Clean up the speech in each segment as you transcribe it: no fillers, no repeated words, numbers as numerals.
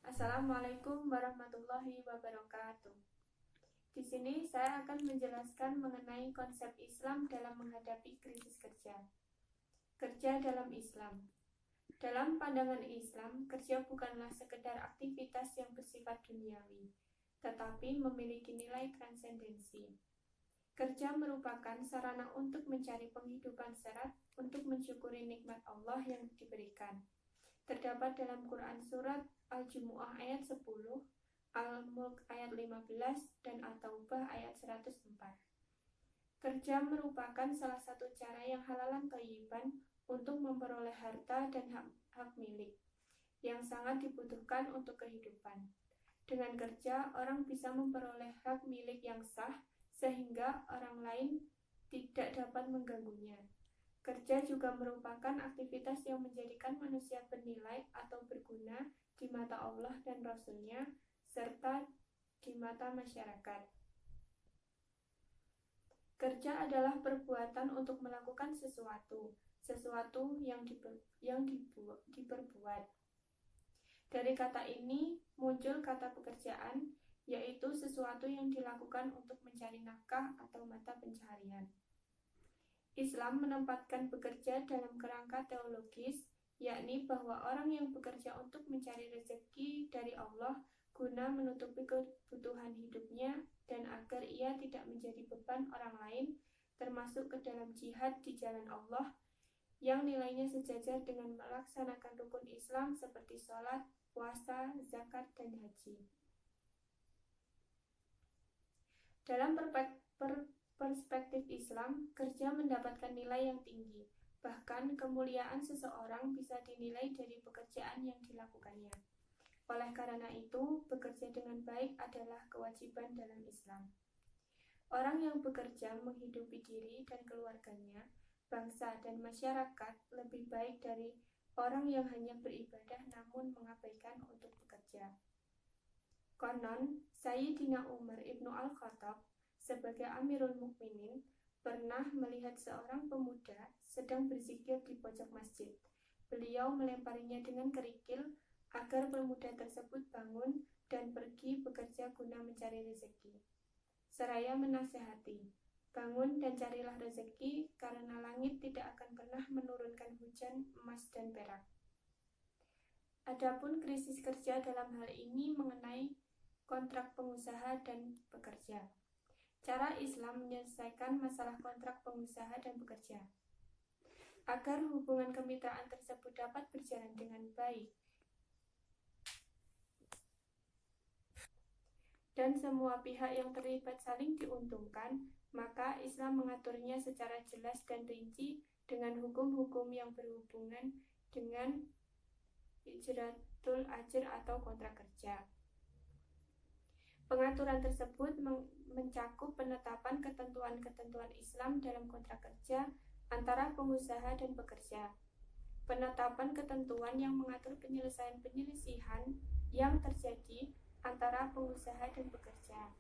Assalamualaikum warahmatullahi wabarakatuh. Di sini saya akan menjelaskan mengenai konsep Islam dalam menghadapi krisis kerja. Kerja dalam Islam. Dalam pandangan Islam, kerja bukanlah sekedar aktivitas yang bersifat duniawi, tetapi memiliki nilai transendensi. Kerja merupakan sarana untuk mencari penghidupan serat, untuk mensyukuri nikmat Allah yang diberikan. Terdapat dalam Quran Surat Al-Jumu'ah ayat 10, Al-Mulk ayat 15, dan At-Taubah ayat 104. Kerja merupakan salah satu cara yang halalan thayyiban untuk memperoleh harta dan hak milik yang sangat dibutuhkan untuk kehidupan. Dengan kerja, orang bisa memperoleh hak milik yang sah sehingga orang lain tidak dapat mengganggunya. Kerja juga merupakan aktivitas yang menjadikan manusia bernilai atau berguna di mata Allah dan Rasul-Nya, serta di mata masyarakat. Kerja adalah perbuatan untuk melakukan sesuatu yang diperbuat. Dari kata ini muncul kata pekerjaan, yaitu sesuatu yang dilakukan untuk mencari nafkah atau mata pencaharian. Islam menempatkan bekerja dalam kerangka teologis, yakni bahwa orang yang bekerja untuk mencari rezeki dari Allah guna menutupi kebutuhan hidupnya dan agar ia tidak menjadi beban orang lain, termasuk ke dalam jihad di jalan Allah yang nilainya sejajar dengan melaksanakan rukun Islam seperti sholat, puasa, zakat, dan haji. Dalam perspektif Islam, kerja mendapatkan nilai yang tinggi. Bahkan kemuliaan seseorang bisa dinilai dari pekerjaan yang dilakukannya. Oleh karena itu, bekerja dengan baik adalah kewajiban dalam Islam. Orang yang bekerja menghidupi diri dan keluarganya, bangsa dan masyarakat lebih baik dari orang yang hanya beribadah namun mengabaikan untuk bekerja. Konon, Sayyidina Umar ibnu Al-Khattab sebagai Amirul Mukminin pernah melihat seorang pemuda sedang berzikir di pojok masjid. Beliau melemparinya dengan kerikil agar pemuda tersebut bangun dan pergi bekerja guna mencari rezeki. Seraya menasihati, bangun dan carilah rezeki karena langit tidak akan pernah menurunkan hujan emas dan perak. Adapun krisis kerja dalam hal ini mengenai kontrak pengusaha dan pekerja. Cara Islam menyelesaikan masalah kontrak pengusaha dan pekerja. Agar hubungan kemitraan tersebut dapat berjalan dengan baik dan semua pihak yang terlibat saling diuntungkan, maka Islam mengaturnya secara jelas dan rinci dengan hukum-hukum yang berhubungan dengan ijratul ajr atau kontrak kerja. Pengaturan tersebut mencakup penetapan ketentuan-ketentuan Islam dalam kontrak kerja antara pengusaha dan pekerja, penetapan ketentuan yang mengatur penyelesaian-penyelisihan yang terjadi antara pengusaha dan pekerja,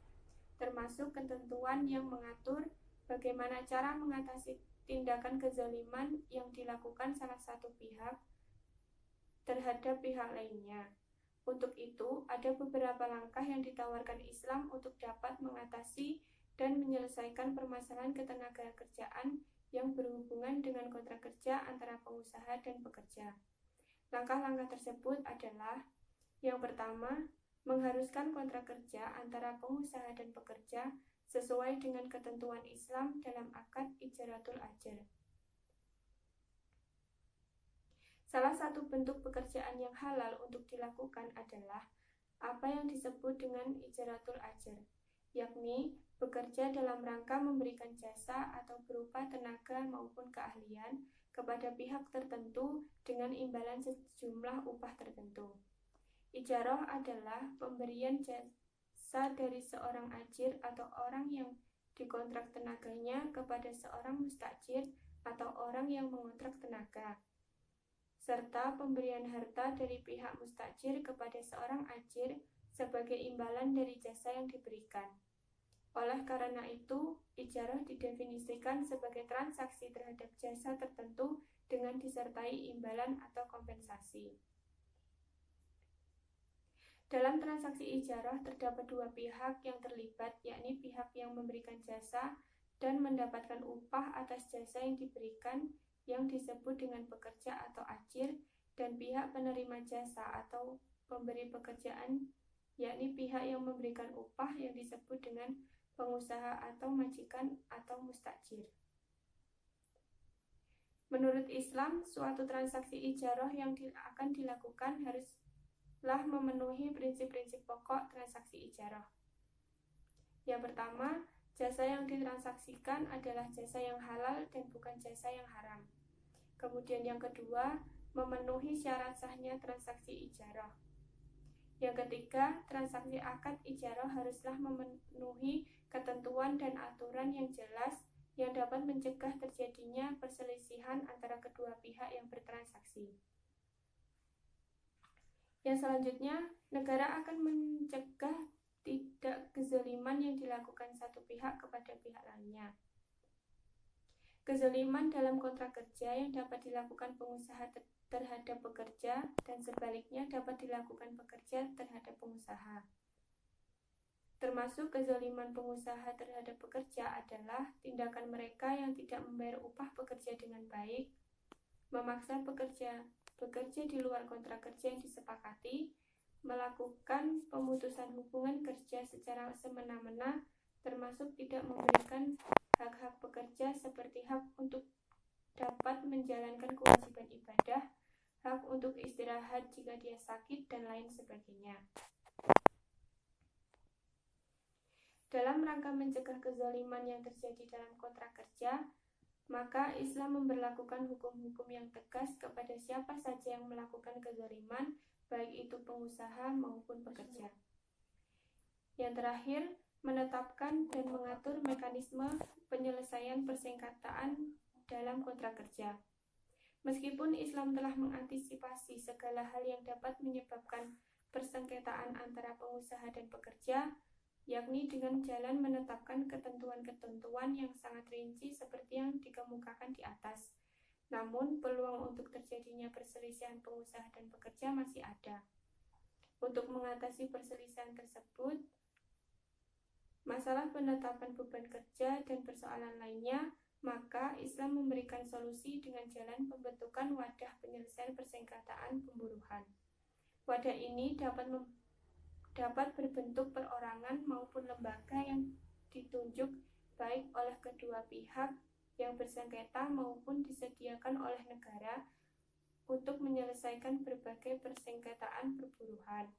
termasuk ketentuan yang mengatur bagaimana cara mengatasi tindakan kezaliman yang dilakukan salah satu pihak terhadap pihak lainnya. Untuk itu, ada beberapa langkah yang ditawarkan Islam untuk dapat mengatasi dan menyelesaikan permasalahan ketenagakerjaan yang berhubungan dengan kontrak kerja antara pengusaha dan pekerja. Langkah-langkah tersebut adalah: yang pertama, mengharuskan kontrak kerja antara pengusaha dan pekerja sesuai dengan ketentuan Islam dalam akad ijratul ajr. Salah satu bentuk pekerjaan yang halal untuk dilakukan adalah apa yang disebut dengan ijratul ajr, yakni bekerja dalam rangka memberikan jasa atau berupa tenaga maupun keahlian kepada pihak tertentu dengan imbalan sejumlah upah tertentu. Ijarah adalah pemberian jasa dari seorang ajir atau orang yang dikontrak tenaganya kepada seorang mustajir atau orang yang mengontrak tenaga, serta pemberian harta dari pihak mustajir kepada seorang ajir sebagai imbalan dari jasa yang diberikan. Oleh karena itu, ijarah didefinisikan sebagai transaksi terhadap jasa tertentu dengan disertai imbalan atau kompensasi. Dalam transaksi ijarah terdapat dua pihak yang terlibat, yakni pihak yang memberikan jasa dan mendapatkan upah atas jasa yang diberikan yang disebut dengan pekerja atau ajir, dan pihak penerima jasa atau pemberi pekerjaan, yakni pihak yang memberikan upah yang disebut dengan pengusaha atau majikan atau mustajir. Menurut Islam, suatu transaksi ijarah yang akan dilakukan haruslah memenuhi prinsip-prinsip pokok transaksi ijarah. Yang pertama, jasa yang ditransaksikan adalah jasa yang halal dan bukan jasa yang haram. Kemudian yang kedua, memenuhi syarat sahnya transaksi ijarah. Yang ketiga, transaksi akad ijarah haruslah memenuhi ketentuan dan aturan yang jelas yang dapat mencegah terjadinya perselisihan antara kedua pihak yang bertransaksi. Yang selanjutnya, negara akan mencegah tidak kezaliman yang dilakukan satu pihak kepada pihak lainnya. Kezaliman dalam kontrak kerja yang dapat dilakukan pengusaha terhadap pekerja dan sebaliknya dapat dilakukan pekerja terhadap pengusaha. Termasuk kezaliman pengusaha terhadap pekerja adalah tindakan mereka yang tidak membayar upah pekerja dengan baik, memaksa pekerja bekerja di luar kontrak kerja yang disepakati, melakukan pemutusan hubungan kerja secara semena-mena, termasuk tidak memberikan hak-hak pekerja seperti hak untuk dapat menjalankan kewajiban ibadah, hak untuk istirahat jika dia sakit, dan lain sebagainya. Dalam rangka mencegah kezaliman yang terjadi dalam kontrak kerja, maka Islam memberlakukan hukum-hukum yang tegas kepada siapa saja yang melakukan kezaliman, baik itu pengusaha maupun pekerja. Yang terakhir, menetapkan dan mengatur mekanisme penyelesaian persengketaan dalam kontrak kerja. Meskipun Islam telah mengantisipasi segala hal yang dapat menyebabkan persengketaan antara pengusaha dan pekerja, yakni dengan jalan menetapkan ketentuan-ketentuan yang sangat rinci seperti yang dikemukakan di atas. Namun, peluang untuk terjadinya perselisihan pengusaha dan pekerja masih ada. Untuk mengatasi perselisihan tersebut, masalah penetapan beban kerja dan persoalan lainnya, maka Islam memberikan solusi dengan jalan pembentukan wadah penyelesaian persengketaan pemburuhan. Wadah ini dapat berbentuk perorangan maupun lembaga yang ditunjuk baik oleh kedua pihak yang bersengketa maupun disediakan oleh negara untuk menyelesaikan berbagai persengketaan perburuhan.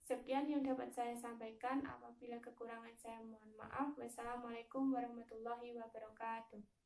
Sekian yang dapat saya sampaikan. Apabila kekurangan saya mohon maaf. Wassalamualaikum warahmatullahi wabarakatuh.